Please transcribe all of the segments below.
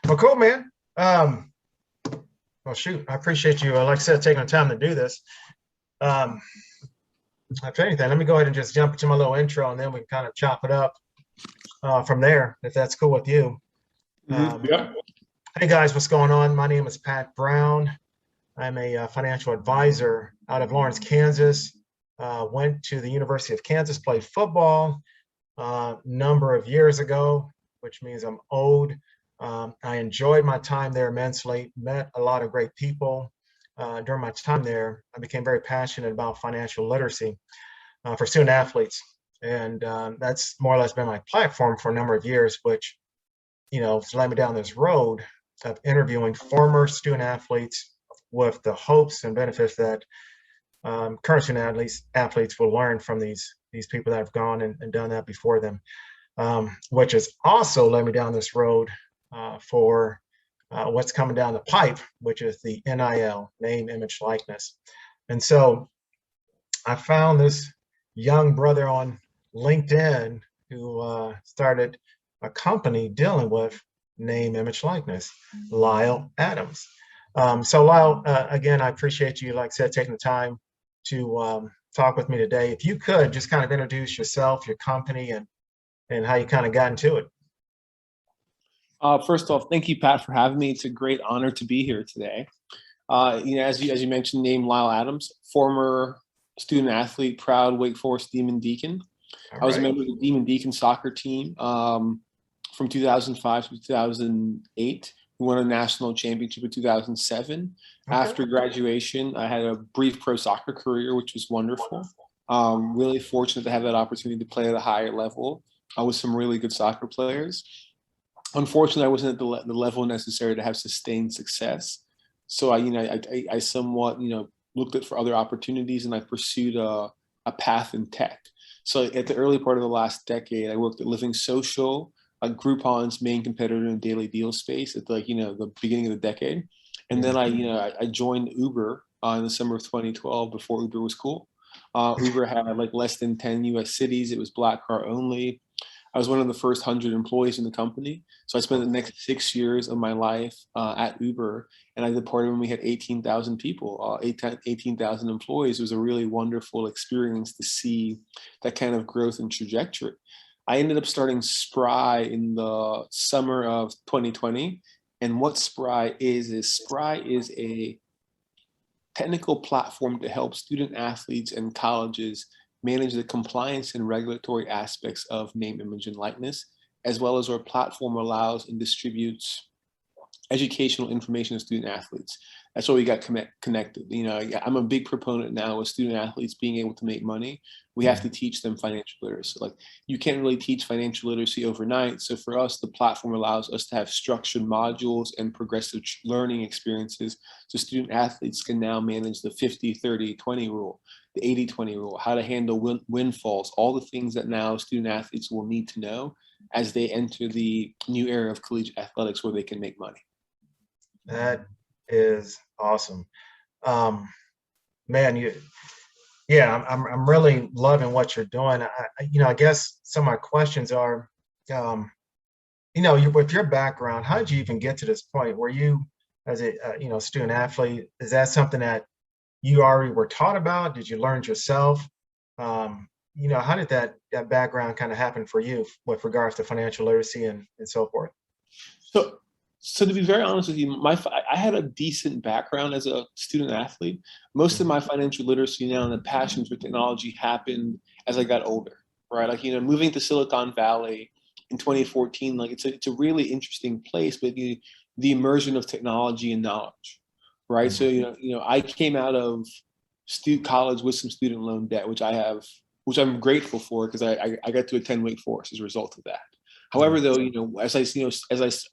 Well, cool, man. Well, shoot, I appreciate you, like I said, taking the time to do this. Um, if anything, let me go ahead and just jump into my little intro, and then we can kind of chop it up from there, if that's cool with you. Yeah. Hey, guys, what's going on? My name is Pat Brown. I'm a financial advisor out of Lawrence, Kansas. Went to the University of Kansas, played football a number of years ago, which means I'm old. I enjoyed my time there immensely, met a lot of great people. During my time there, I became very passionate about financial literacy for student athletes. And that's more or less been my platform for a number of years, which, has led me down this road of interviewing former student athletes with the hopes and benefits that current student athletes will learn from these people that have gone and done that before them, which has also led me down this road for what's coming down the pipe, which is the NIL, name, image, likeness. And so I found this young brother on LinkedIn who started a company dealing with name, image, likeness, Lyle Adams. So Lyle, again, I appreciate you, like I said, taking the time to talk with me today. If you could just kind of introduce yourself, your company, and how you kind of got into it. First off, thank you, Pat, for having me. It's a great honor to be here today. As you mentioned, name Lyle Adams, former student athlete, proud Wake Forest Demon Deacon. I was a member of the Demon Deacon soccer team from 2005 to 2008. We won a national championship in 2007. Okay. After graduation, I had a brief pro soccer career, which was wonderful. Really fortunate to have that opportunity to play at a higher level with some really good soccer players. Unfortunately, I wasn't at the level necessary to have sustained success. So I somewhat, looked at for other opportunities, and I pursued a path in tech. So at the early part of the last decade, I worked at Living Social, Groupon's main competitor in the daily deal space at the beginning of the decade. And then I joined Uber in the summer of 2012 before Uber was cool. Uber had less than 10 US cities. It was black car only. I was one of the first 100 employees in the company. So I spent the next 6 years of my life at Uber, and I departed when we had 18,000 people, 18,000 employees. It was a really wonderful experience to see that kind of growth and trajectory. I ended up starting Spry in the summer of 2020. And what Spry is a technical platform to help student athletes and colleges manage the compliance and regulatory aspects of name, image, and likeness, as well as our platform allows and distributes educational information to student athletes. That's why we got connected. I'm a big proponent now of student athletes being able to make money. We have to teach them financial literacy. You can't really teach financial literacy overnight. So for us, the platform allows us to have structured modules and progressive learning experiences so student athletes can now manage the 50-30-20 rule, the 80-20 rule, how to handle windfalls, all the things that now student athletes will need to know as they enter the new era of collegiate athletics where they can make money. That is awesome. Man, I'm really loving what you're doing. I guess some of my questions are, with your background, how did you even get to this point? Were you, as a student athlete, is that something that you already were taught about? Did you learn it yourself? How did that background kind of happen for you with regards to financial literacy and so forth? So to be very honest with you, I had a decent background as a student athlete. Most of my financial literacy now and the passion for technology happened as I got older, right? Moving to Silicon Valley in 2014, it's a really interesting place, but the immersion of technology and knowledge, right? So, I came out of college with some student loan debt, which I'm grateful for because I got to attend Wake Forest as a result of that. However, though, as I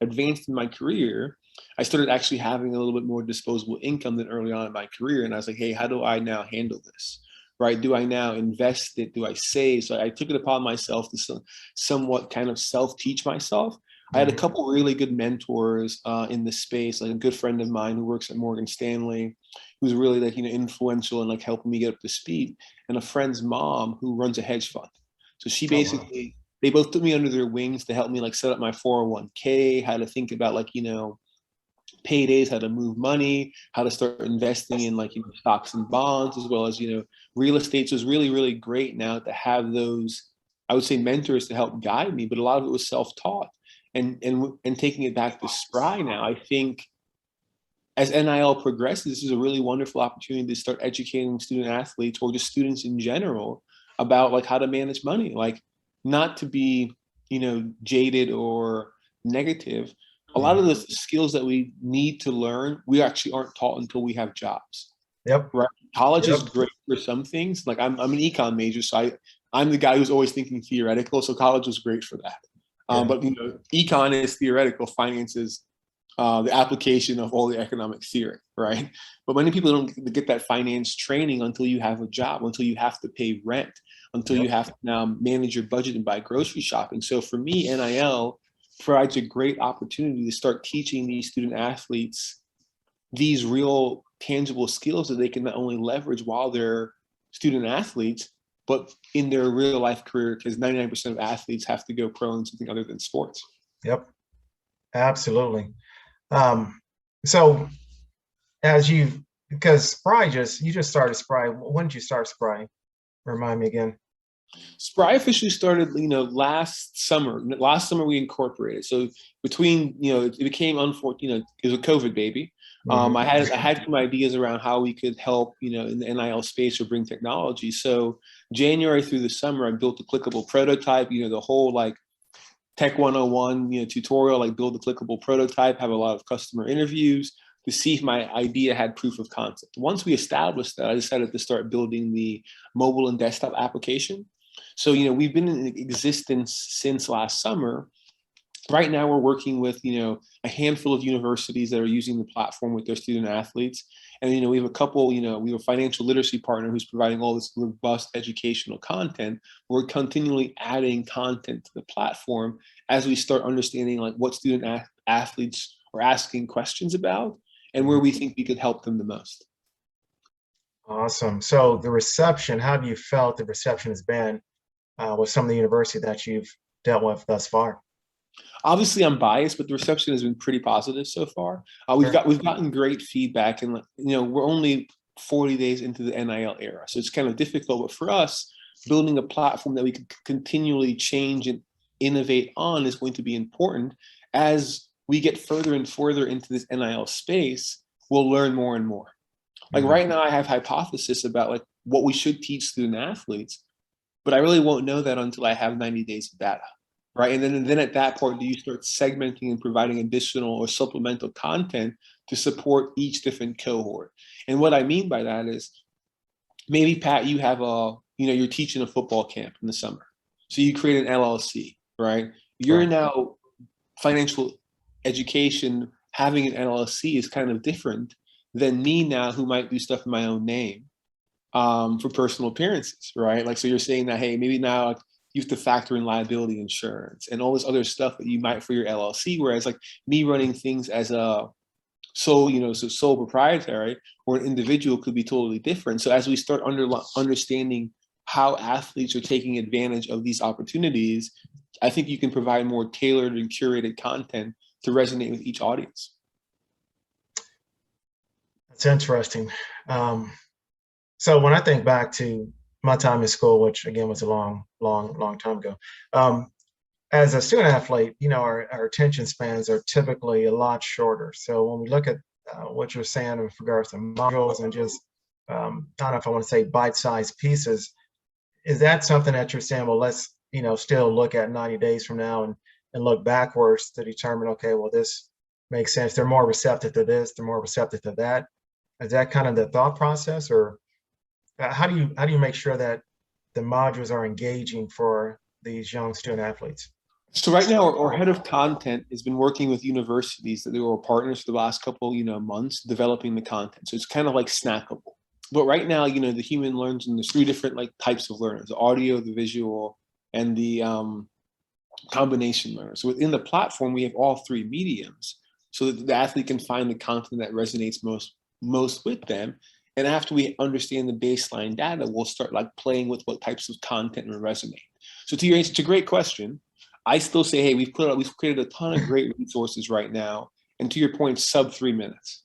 advanced in my career, I started actually having a little bit more disposable income than early on in my career. And I was like, hey, how do I now handle this? Right? Do I now invest it? Do I save? So I took it upon myself to somewhat kind of self-teach myself. I had a couple really good mentors in the space, like a good friend of mine who works at Morgan Stanley, who's really influential and helping me get up to speed, and a friend's mom who runs a hedge fund. So she basically they both took me under their wings to help me like set up my 401k, how to think about like, paydays, how to move money, how to start investing in like stocks and bonds, as well as real estate. So it's really, really great now to have those, I would say, mentors to help guide me, but a lot of it was self-taught. And taking it back to Spry now, I think as NIL progresses, this is a really wonderful opportunity to start educating student athletes or just students in general about like how to manage money, like not to be, jaded or negative. A lot of the skills that we need to learn, we actually aren't taught until we have jobs. Yep. Right. College is great for some things. Like I'm an econ major, so I'm the guy who's always thinking theoretical. So college was great for that. But econ is theoretical, finance is the application of all the economic theory, right? But many people don't get that finance training until you have a job, until you have to pay rent, until you have to now manage your budget and buy grocery shopping. So for me, NIL provides a great opportunity to start teaching these student athletes these real tangible skills that they can not only leverage while they're student athletes, but in their real life career, because 99% of athletes have to go pro in something other than sports. Yep, absolutely. So because Spry you just started Spry. When did you start Spry? Remind me again. Spry officially started, last summer. Last summer we incorporated. So between, it became unfortunate. It was a COVID baby. I had some ideas around how we could help, in the NIL space or bring technology. So January through the summer, I built a clickable prototype. The whole like Tech 101, tutorial, like build a clickable prototype. Have a lot of customer interviews to see if my idea had proof of concept. Once we established that, I decided to start building the mobile and desktop application. So, we've been in existence since last summer. Right now, we're working with, a handful of universities that are using the platform with their student athletes. And, we have a couple, we have a financial literacy partner who's providing all this robust educational content. We're continually adding content to the platform as we start understanding like what student athletes are asking questions about and where we think we could help them the most. Awesome. So the reception, how have you felt the reception has been with some of the university that you've dealt with thus far? Obviously, I'm biased, but the reception has been pretty positive so far. We've gotten great feedback, and we're only 40 days into the NIL era, so it's kind of difficult. But for us, building a platform that we can continually change and innovate on is going to be important. As we get further and further into this NIL space, we'll learn more and more. Like right now, I have hypothesis about like what we should teach student athletes, but I really won't know that until I have 90 days of data. Right. And then at that point, do you start segmenting and providing additional or supplemental content to support each different cohort? And what I mean by that is maybe, Pat, you have you're teaching a football camp in the summer. So you create an LLC, right? You're now financial education, having an LLC is kind of different than me now who might do stuff in my own name for personal appearances, right? Like, so you're saying that, hey, maybe now you have to factor in liability insurance and all this other stuff that you might for your LLC. Whereas like me running things as a sole proprietary or an individual could be totally different. So as we start understanding how athletes are taking advantage of these opportunities, I think you can provide more tailored and curated content to resonate with each audience. That's interesting. So when I think back to my time in school, which again was a long time ago, as a student athlete, our attention spans are typically a lot shorter. So when we look at what you're saying with regards to modules and just, I don't know if I want to say bite-sized pieces, is that something that you're saying, well, let's, still look at 90 days from now and look backwards to determine, okay, well, this makes sense. They're more receptive to this, they're more receptive to that. Is that kind of the thought process, or how do you make sure that the modules are engaging for these young student athletes? So right now, our head of content has been working with universities that they were partners for the last couple, months, developing the content. So it's kind of like snackable. But right now, the human learns, and there's three different like types of learners: the audio, the visual, and the combination learner. So within the platform, we have all three mediums, so that the athlete can find the content that resonates most with them. And after we understand the baseline data, we'll start like playing with what types of content will resonate. So to your answer, it's a great question. I still say, hey, we've created a ton of great resources right now. And to your point, sub 3 minutes,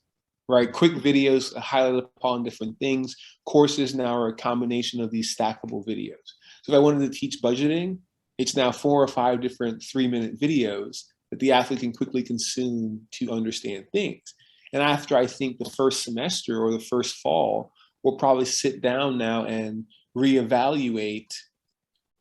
right? Quick videos highlight upon different things. Courses now are a combination of these stackable videos. So if I wanted to teach budgeting, it's now 4 or 5 different 3-minute videos that the athlete can quickly consume to understand things. And after, I think, the first semester or the first fall, we'll probably sit down now and reevaluate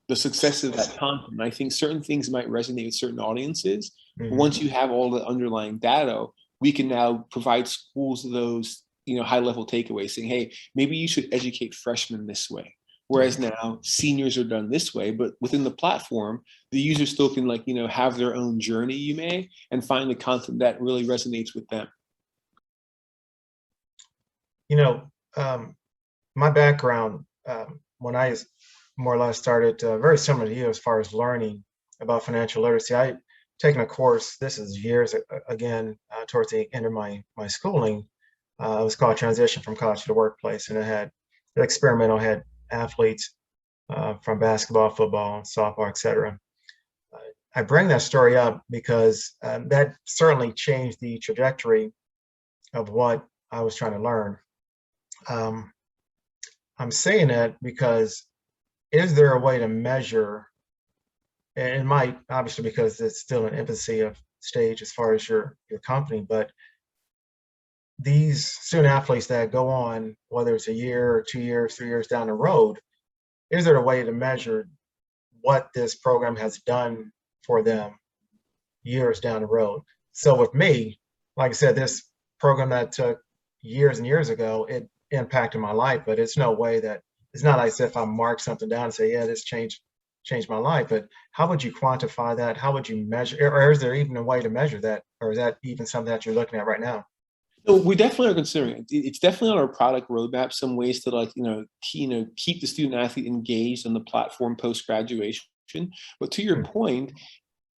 the success of that content. I think certain things might resonate with certain audiences. Mhm. Once you have all the underlying data, we can now provide schools those, high-level takeaways, saying, hey, maybe you should educate freshmen this way. Whereas now seniors are done this way, but within the platform, the user still can have their own journey, and find the content that really resonates with them. My background, when I more or less started very similar to you as far as learning about financial literacy. I taken a course, this is years again, towards the end of my schooling. It was called Transition from College to the Workplace, and it had experimental, had athletes from basketball, football, softball, etc. I bring that story up because that certainly changed the trajectory of what I was trying to learn. I'm saying that because is there a way to measure, and it might, obviously, because it's still an infancy of stage as far as your company, but these student athletes that go on, whether it's a year or 2 years, 3 years down the road, is there a way to measure what this program has done for them years down the road? So with me, like I said, this program that took years and years ago, it impacted my life, but it's no way that, it's not like if I mark something down and say, yeah, this changed my life. But how would you quantify that? How would you measure, or is there even a way to measure that? Or is that even something that you're looking at right now? So we definitely are considering it. It's definitely on our product roadmap, some ways to keep the student athlete engaged on the platform post graduation. But to your point,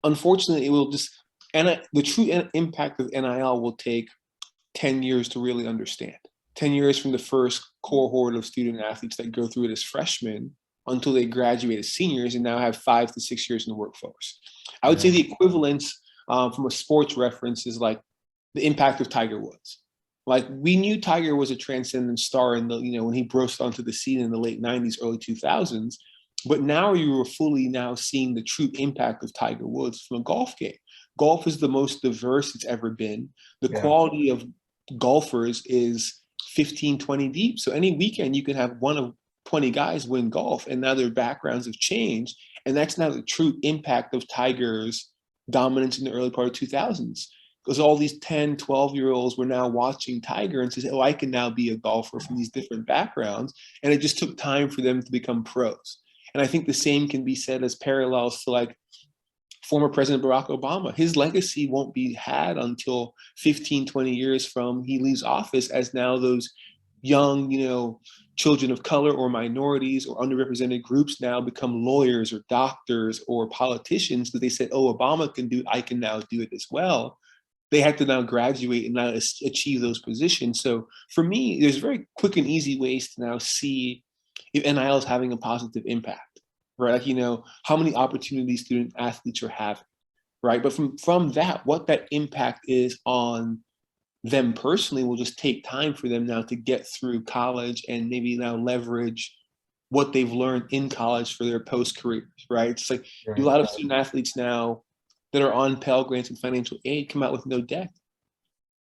unfortunately, it will just, and the true impact of NIL will take 10 years to really understand. 10 years from the first cohort of student athletes that go through it as freshmen until they graduate as seniors and now have 5 to 6 years in the workforce. I would say the equivalence from a sports reference is like the impact of Tiger Woods. Like, we knew Tiger was a transcendent star in the, when he burst onto the scene in the late 90s, early 2000s, but now you were fully now seeing the true impact of Tiger Woods from a golf game. Golf is the most diverse it's ever been. The quality of golfers is 15, 20 deep. So any weekend you can have one of 20 guys win golf, and now their backgrounds have changed. And that's now the true impact of Tiger's dominance in the early part of 2000s. Because all these 10, 12-year-olds were now watching Tiger and says, oh, I can now be a golfer from these different backgrounds. And it just took time for them to become pros. And I think the same can be said as parallels to like former President Barack Obama. His legacy won't be had until 15, 20 years from he leaves office, as now those young, children of color or minorities or underrepresented groups now become lawyers or doctors or politicians, because they said, oh, Obama can do it, I can now do it as well. They had to now graduate and now achieve those positions. So for me, there's very quick and easy ways to now see if NIL is having a positive impact, right? Like, how many opportunities student athletes are having, right? But from that, what that impact is on them personally will just take time for them now to get through college and maybe now leverage what they've learned in college for their post careers, right? It's like a lot of student athletes now that are on Pell Grants and financial aid come out with no debt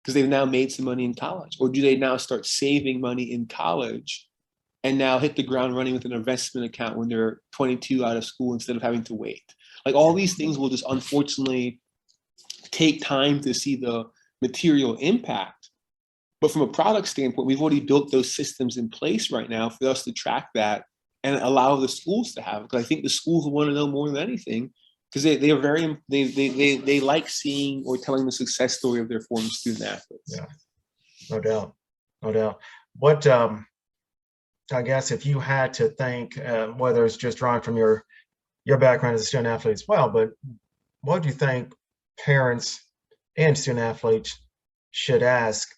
because they've now made some money in college? Or do they now start saving money in college and now hit the ground running with an investment account when they're 22 out of school instead of having to wait? Like, all these things will just unfortunately take time to see the material impact. But from a product standpoint, we've already built those systems in place right now for us to track that and allow the schools to have it. Because I think the schools will want to know more than anything, because they like seeing or telling the success story of their former student athletes. Yeah, no doubt, no doubt. What I guess if you had to think, whether it's just drawing from your background as a student athlete as well, but what do you think parents and student athletes should ask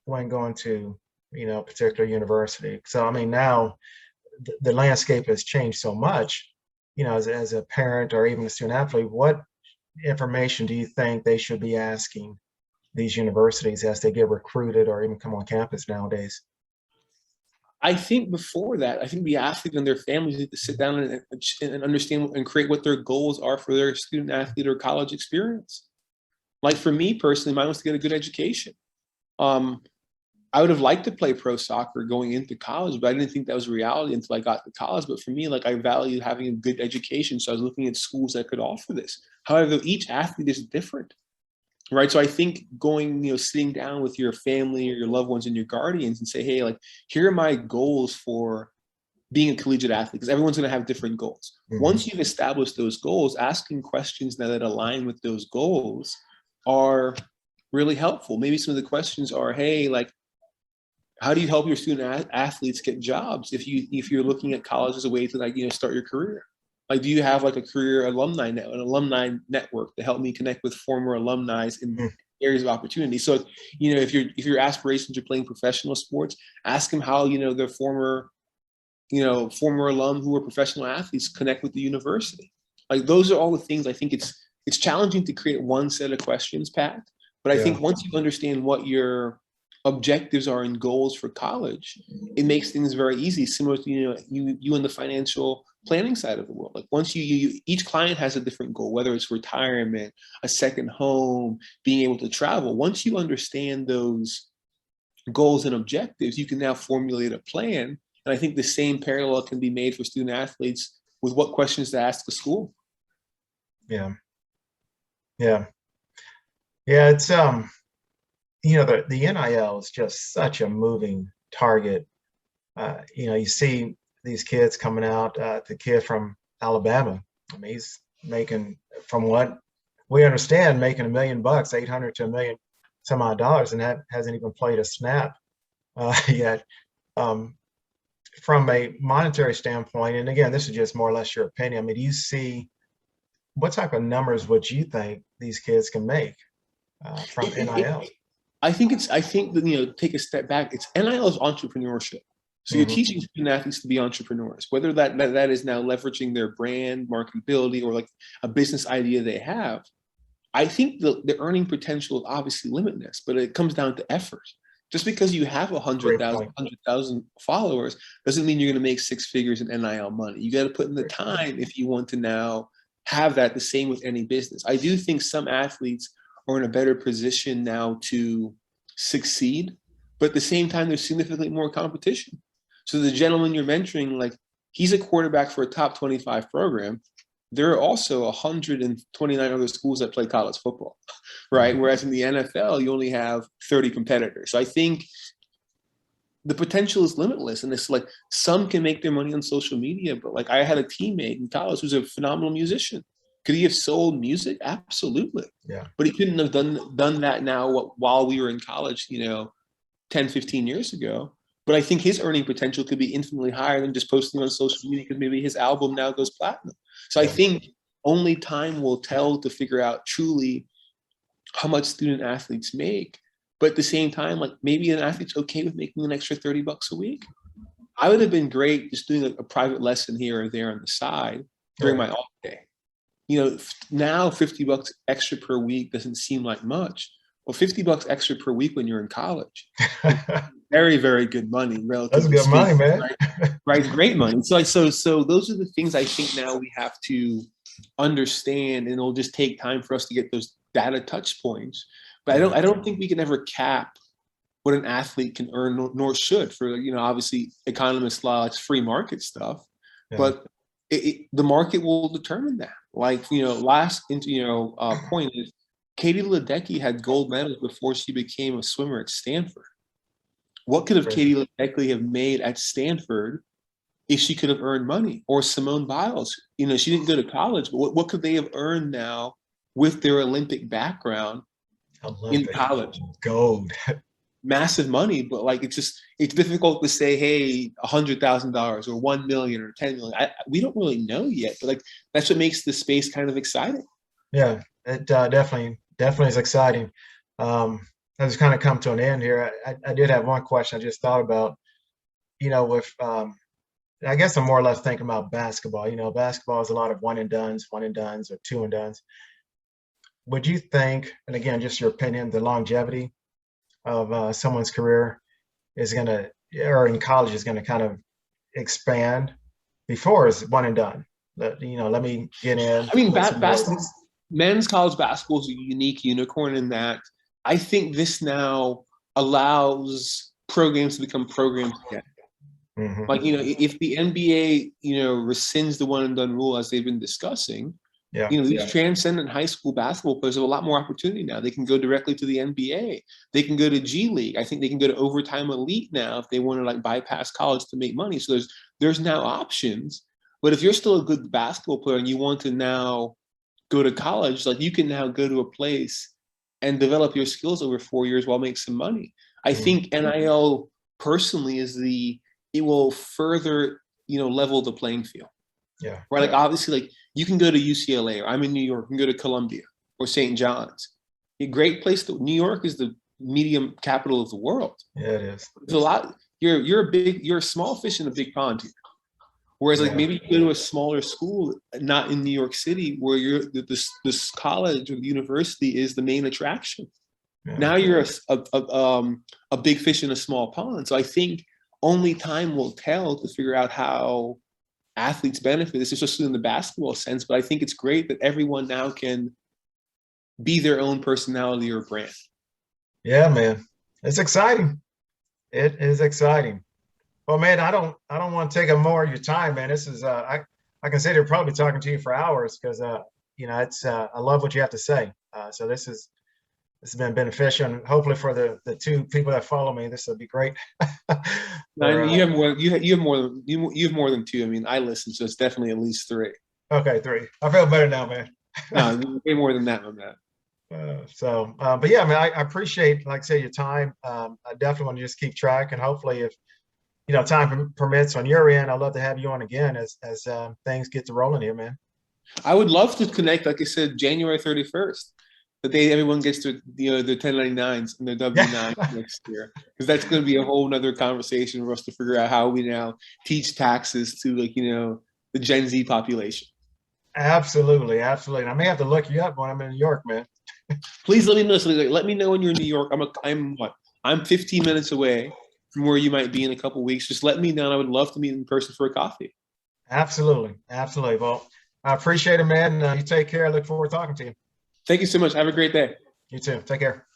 when going to a particular university? So I mean, now the landscape has changed so much as a parent or even a student athlete, what information do you think they should be asking these universities as they get recruited or even come on campus nowadays? I think before that, I think the athlete and their families need to sit down and understand and create what their goals are for their student athlete or college experience. Like for me personally, mine was to get a good education. I would have liked to play pro soccer going into college, but I didn't think that was a reality until I got to college. But for me, like I value having a good education. So I was looking at schools that could offer this. However, each athlete is different, right? So I think going, sitting down with your family or your loved ones and your guardians and say, hey, like, here are my goals for being a collegiate athlete, because everyone's going to have different goals. Mm-hmm. Once you've established those goals, asking questions now that align with those goals are really helpful. Maybe some of the questions are, hey, like, how do you help your student athletes get jobs if you're looking at college as a way to, like, start your career? Like, do you have like a career an alumni network to help me connect with former alumni in areas of opportunity? So, if your aspirations are playing professional sports, ask them how, their former alum who are professional athletes connect with the university. Like, those are all the things. I think it's challenging to create one set of questions, Pat. But I think once you understand what your objectives are and goals for college, it makes things very easy. Similar to you in the financial planning side of the world. Like, once each client has a different goal, whether it's retirement, a second home, being able to travel. Once you understand those goals and objectives, you can now formulate a plan. And I think the same parallel can be made for student athletes with what questions to ask the school. Yeah. It's the NIL is just such a moving target. You see these kids coming out, the kid from Alabama. I mean, he's making, from what we understand, making $1 million, $800 to $1 million some odd dollars, and that hasn't even played a snap yet. From a monetary standpoint, and again, this is just more or less your opinion. I mean, do you see what type of numbers would you think these kids can make from NIL? I think that, take a step back. It's NIL is entrepreneurship. So you're teaching student athletes to be entrepreneurs, whether that is now leveraging their brand, marketability, or like a business idea they have. I think the earning potential is obviously limitless, but it comes down to effort. Just because you have 100,000 followers doesn't mean you're going to make six figures in NIL money. You got to put in the time if you want to now have that. The same with any business. I do think some athletes are in a better position now to succeed, but at the same time, there's significantly more competition. So the gentleman you're mentoring, like, he's a quarterback for a top 25 program. There are also 129 other schools that play college football, right? Whereas in the NFL, you only have 30 competitors. So I think the potential is limitless. And it's like, some can make their money on social media, but like, I had a teammate in college who's a phenomenal musician. Could he have sold music? Absolutely. Yeah. But he couldn't have done that now while we were in college, 10, 15 years ago. But I think his earning potential could be infinitely higher than just posting on social media, because maybe his album now goes platinum. So I think only time will tell to figure out truly how much student athletes make. But at the same time, like, maybe an athlete's okay with making an extra $30 a week. I would have been great just doing a private lesson here or there on the side during my off day. Now $50 extra per week doesn't seem like much. Well, $50 extra per week when you're in college, very, very good money. Relatively That's good money, man. Right, great money. So those are the things I think now we have to understand, and it'll just take time for us to get those data touch points. But I don't think we can ever cap what an athlete can earn, nor should. For obviously, economists' law, it's free market stuff, but the market will determine that. Like, last point is, Katie Ledecky had gold medals before she became a swimmer at Stanford. What could have Katie Ledecky have made at Stanford if she could have earned money? Or Simone Biles, she didn't go to college, but what could they have earned now with their Olympic background in college? Gold. Massive money, but like, it's difficult to say, hey, $100,000 or 1 million or 10 million. We don't really know yet, but like, that's what makes the space kind of exciting. Yeah, it definitely is exciting. As kind of come to an end here, I did have one question I just thought about. With I guess I'm more or less thinking about basketball. Basketball is a lot of one and dones or two and dones. Would you think, and again, just your opinion, the longevity of someone's career is going to, or in college is going to kind of expand before it's one and done? Let me get in. I mean, men's college basketball is a unique unicorn in that I think this now allows programs to become programs again. Mm-hmm. Like, if the NBA, rescinds the one and done rule as they've been discussing, these transcendent high school basketball players have a lot more opportunity now. They can go directly to the NBA. They can go to G League. I think they can go to overtime elite now if they want to like bypass college to make money. So there's now options. But if you're still a good basketball player and you want to now go to college, like you can now go to a place and develop your skills over 4 years while make some money. I think NIL personally it will further, level the playing field. Yeah. Right. Like obviously, like you can go to UCLA, or I'm in New York, you can go to Columbia or St. John's. A great place New York is the medium capital of the world. Yeah, it is. There's a lot. You're a small fish in a big pond here. Whereas like maybe you go to a smaller school, not in New York City, where this college or the university is the main attraction. Yeah. Now you're a big fish in a small pond. So I think only time will tell to figure out how athletes benefit. This is just in the basketball sense, but I think it's great that everyone now can be their own personality or brand. Yeah, man. It's exciting. It is exciting. Well, man, I don't want to take up more of your time, man. This is I can say they're probably talking to you for hours because it's I love what you have to say. So this has been beneficial, and hopefully for the two people that follow me, this will be great. You have more than two. I mean, I listen, so it's definitely at least three. Okay, three. I feel better now, man. No, way more than that on that. But yeah, man, I appreciate, like I say, your time. I definitely want to just keep track, and hopefully, if time permits on your end, I'd love to have you on again as things get to rolling here, man. I would love to connect, like I said, January 31st. The day everyone gets to their 1099s and their W-9 next year, because that's going to be a whole nother conversation for us to figure out how we now teach taxes to the Gen Z population. Absolutely. I may have to look you up when I'm in New York, man. Please let me know. So let me know when you're in New York. I'm 15 minutes away from where you might be in a couple of weeks. Just let me know. I would love to meet in person for a coffee. Absolutely. Well, I appreciate it, man. You take care. I look forward to talking to you. Thank you so much. Have a great day. You too. Take care.